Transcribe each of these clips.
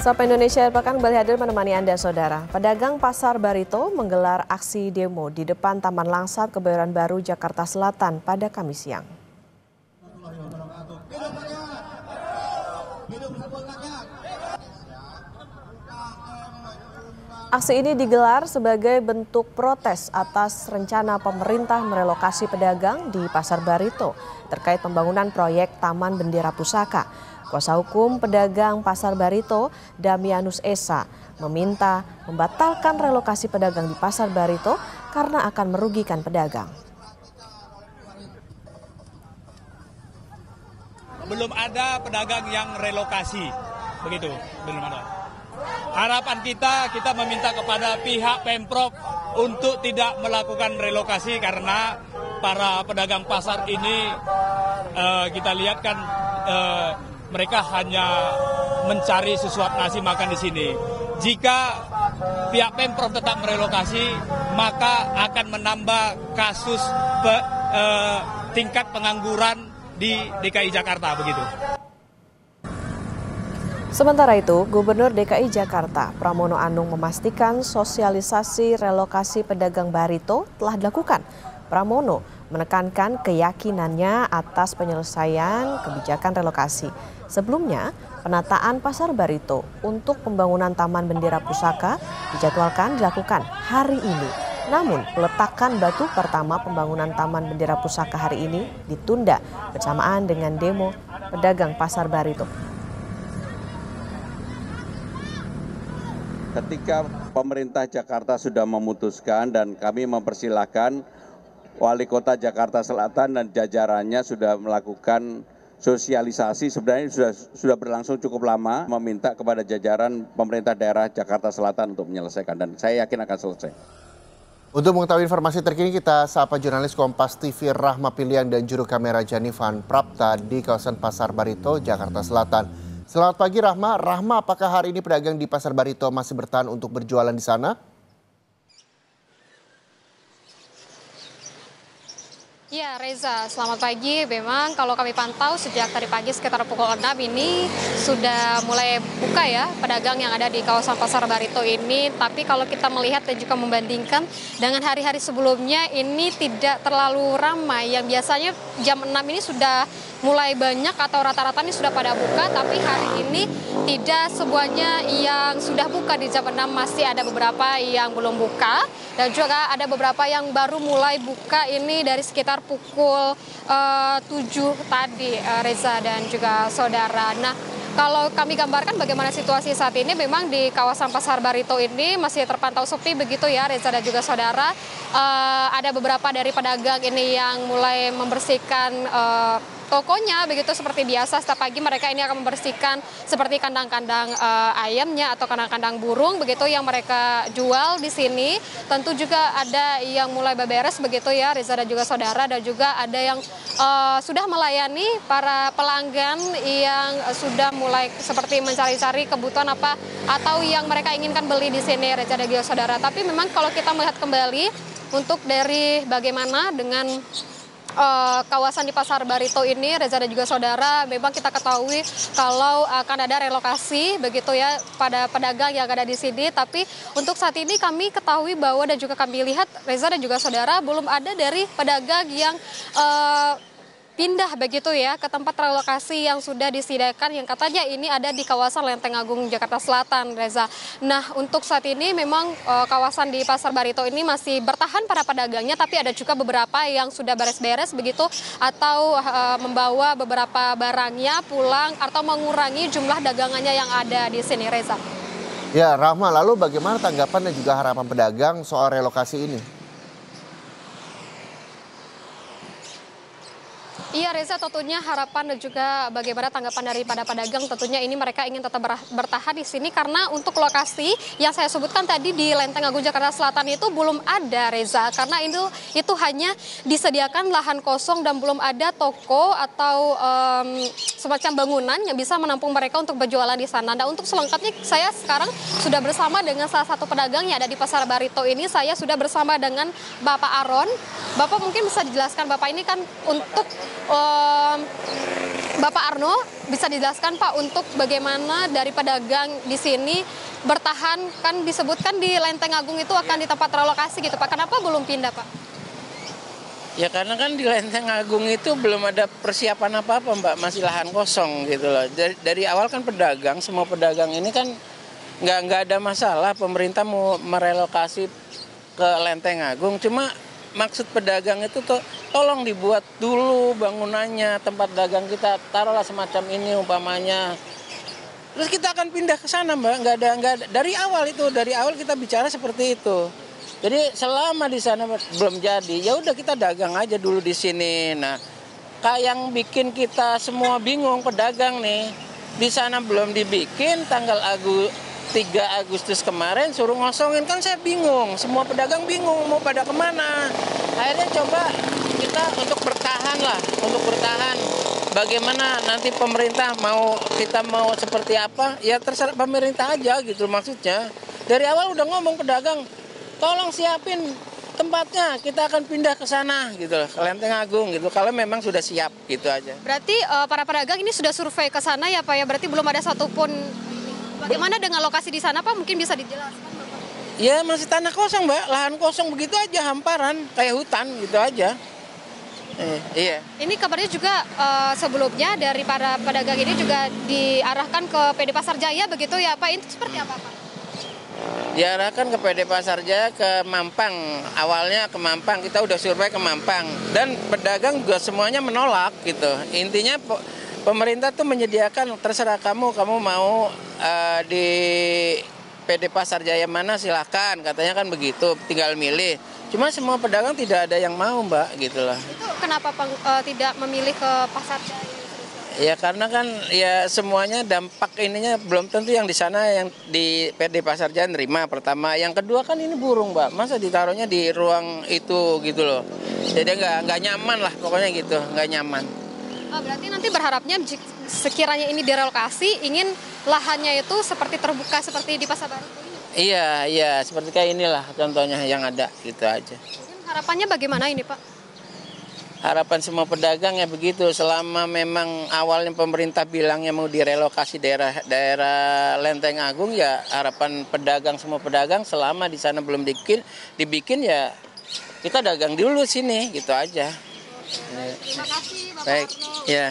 Sapa Indonesia Pekan kembali hadir menemani Anda, Saudara. Pedagang Pasar Barito menggelar aksi demo di depan Taman Langsat, Kebayoran Baru, Jakarta Selatan pada Kamis siang. Aksi ini digelar sebagai bentuk protes atas rencana pemerintah merelokasi pedagang di Pasar Barito terkait pembangunan proyek Taman Bendera Pusaka. Kuasa hukum pedagang Pasar Barito, Damianus Esa, meminta membatalkan relokasi pedagang di Pasar Barito karena akan merugikan pedagang. Belum ada pedagang yang relokasi, begitu, belum ada. Harapan kita meminta kepada pihak Pemprov untuk tidak melakukan relokasi karena para pedagang pasar ini kita lihat kan mereka hanya mencari sesuap nasi makan di sini. Jika pihak Pemprov tetap merelokasi, maka akan menambah kasus tingkat pengangguran di DKI Jakarta, begitu. Sementara itu, Gubernur DKI Jakarta, Pramono Anung, memastikan sosialisasi relokasi pedagang Barito telah dilakukan. Pramono menekankan keyakinannya atas penyelesaian kebijakan relokasi. Sebelumnya, penataan Pasar Barito untuk pembangunan Taman Bendera Pusaka dijadwalkan dilakukan hari ini. Namun, peletakan batu pertama pembangunan Taman Bendera Pusaka hari ini ditunda bersamaan dengan demo pedagang Pasar Barito. Ketika pemerintah Jakarta sudah memutuskan dan kami mempersilahkan Wali Kota Jakarta Selatan dan jajarannya sudah melakukan sosialisasi, sebenarnya sudah berlangsung cukup lama, meminta kepada jajaran pemerintah daerah Jakarta Selatan untuk menyelesaikan, dan saya yakin akan selesai. Untuk mengetahui informasi terkini, kita sapa jurnalis Kompas TV Rahma Piliang dan juru kamera Janivan Prapta di kawasan Pasar Barito, Jakarta Selatan. Selamat pagi Rahma. Rahma, apakah hari ini pedagang di Pasar Barito masih bertahan untuk berjualan di sana? Ya Reza, selamat pagi. Memang kalau kami pantau sejak tadi pagi sekitar pukul 6 ini sudah mulai buka ya pedagang yang ada di kawasan Pasar Barito ini. Tapi kalau kita melihat dan juga membandingkan dengan hari-hari sebelumnya ini tidak terlalu ramai. Yang biasanya jam 6 ini sudah mulai banyak atau rata-rata ini sudah pada buka. Tapi hari ini tidak semuanya yang sudah buka di jam 6, masih ada beberapa yang belum buka. Dan juga ada beberapa yang baru mulai buka ini dari sekitar pukul 7 tadi, Reza dan juga saudara. Nah, kalau kami gambarkan bagaimana situasi saat ini, memang di kawasan Pasar Barito ini masih terpantau sepi begitu ya, Reza dan juga saudara. Ada beberapa dari pedagang ini yang mulai membersihkan tokonya begitu seperti biasa. Setiap pagi mereka ini akan membersihkan seperti kandang-kandang ayamnya atau kandang-kandang burung begitu yang mereka jual di sini. Tentu juga ada yang mulai beberes begitu ya, Reza dan juga saudara, dan juga ada yang sudah melayani para pelanggan yang sudah mulai seperti mencari-cari kebutuhan apa atau yang mereka inginkan beli di sini, Reza dan juga saudara. Tapi memang kalau kita melihat kembali untuk dari bagaimana dengan kawasan di Pasar Barito ini, Reza dan juga saudara, memang kita ketahui kalau akan ada relokasi begitu ya pada pedagang yang ada di sini. Tapi untuk saat ini kami ketahui bahwa dan juga kami lihat, Reza dan juga saudara, belum ada dari pedagang yang pindah begitu ya ke tempat relokasi yang sudah disediakan, yang katanya ini ada di kawasan Lenteng Agung Jakarta Selatan, Reza. Nah, untuk saat ini memang kawasan di Pasar Barito ini masih bertahan para pedagangnya, tapi ada juga beberapa yang sudah beres-beres begitu atau membawa beberapa barangnya pulang atau mengurangi jumlah dagangannya yang ada di sini, Reza. Ya, Rahma, lalu bagaimana tanggapan dan juga harapan pedagang soal relokasi ini? Iya Reza, tentunya harapan dan juga bagaimana tanggapan daripada pedagang, tentunya ini mereka ingin tetap bertahan di sini karena untuk lokasi yang saya sebutkan tadi di Lenteng Agung Jakarta Selatan itu belum ada, Reza, karena itu hanya disediakan lahan kosong dan belum ada toko atau semacam bangunan yang bisa menampung mereka untuk berjualan di sana. Nah, untuk selengkapnya saya sekarang sudah bersama dengan salah satu pedagang yang ada di Pasar Barito ini. Saya sudah bersama dengan Bapak Aron. Bapak mungkin bisa dijelaskan, Bapak ini kan untuk Bapak Arno, bisa dijelaskan Pak untuk bagaimana dari pedagang di sini bertahan, kan disebutkan di Lenteng Agung itu akan di tempat relokasi gitu Pak. Kenapa belum pindah Pak? Ya karena kan di Lenteng Agung itu belum ada persiapan apa-apa Mbak, masih lahan kosong gitu loh. Dari awal kan pedagang, semua pedagang ini kan nggak ada masalah pemerintah mau merelokasi ke Lenteng Agung. Cuma maksud pedagang itu tuh tolong dibuat dulu bangunannya, tempat dagang kita taruhlah semacam ini umpamanya. Terus kita akan pindah ke sana Mbak, nggak ada dari awal kita bicara seperti itu. Jadi selama di sana belum jadi, ya udah kita dagang aja dulu di sini. Nah, kayak yang bikin kita semua bingung pedagang nih, di sana belum dibikin tanggal 3 Agustus kemarin suruh ngosongin, kan saya bingung, semua pedagang bingung mau pada kemana. Akhirnya coba kita untuk bertahan. Bagaimana nanti pemerintah kita mau seperti apa, ya terserah pemerintah aja gitu maksudnya. Dari awal udah ngomong pedagang, tolong siapin tempatnya, kita akan pindah ke sana gitu loh, ke Lenteng Agung gitu, kalau memang sudah siap gitu aja. Berarti para pedagang ini sudah survei ke sana ya Pak ya, berarti belum ada satupun. Bagaimana dengan lokasi di sana Pak, mungkin bisa dijelaskan Bapak? Ya masih tanah kosong Mbak, lahan kosong begitu aja, hamparan, kayak hutan gitu aja. Iya. Ini kabarnya juga sebelumnya dari para pedagang ini juga diarahkan ke PD Pasar Jaya begitu ya Pak, itu seperti apa Pak? Diarahkan ke PD Pasar Jaya, ke Mampang. Awalnya ke Mampang, kita udah survei ke Mampang. Dan pedagang juga semuanya menolak gitu. Intinya pemerintah tuh menyediakan, terserah kamu mau di PD Pasar Jaya mana silahkan, katanya kan begitu, tinggal milih. Cuma semua pedagang tidak ada yang mau Mbak gitu lah. Itu kenapa tidak memilih ke Pasar Jaya? Ya karena kan ya semuanya dampak ininya belum tentu yang di sana yang di PD Pasar Jaya nerima pertama. Yang kedua kan ini burung Mbak, masa ditaruhnya di ruang itu gitu loh. Jadi nggak nyaman lah pokoknya gitu, nggak nyaman. Berarti nanti berharapnya sekiranya ini direlokasi, ingin lahannya itu seperti terbuka seperti di Pasar Baru ini? Iya, seperti kayak inilah contohnya yang ada gitu aja. Mungkin harapannya bagaimana ini Pak? Harapan semua pedagang ya begitu, selama memang awalnya pemerintah bilangnya mau direlokasi daerah Lenteng Agung, ya harapan semua pedagang selama di sana belum dibikin ya kita dagang dulu sini gitu aja. Terima kasih Bapak Baik, Arno. ya.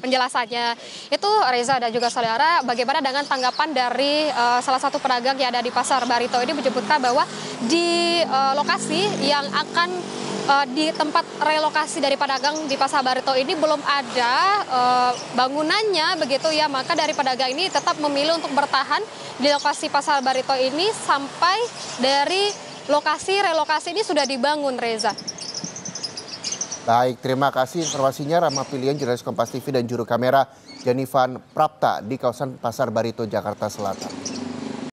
Penjelasannya. Itu Reza dan juga saudara, bagaimana dengan tanggapan dari salah satu pedagang yang ada di Pasar Barito ini menyebutkan bahwa di lokasi yang akan di tempat relokasi dari pedagang di Pasar Barito ini belum ada bangunannya begitu ya, maka dari pedagang ini tetap memilih untuk bertahan di lokasi Pasar Barito ini sampai dari lokasi relokasi ini sudah dibangun, Reza. Baik, terima kasih informasinya Rahma Pilihan, jurnalis Kompas TV dan juru kamera Janivan Prapta di kawasan Pasar Barito, Jakarta Selatan.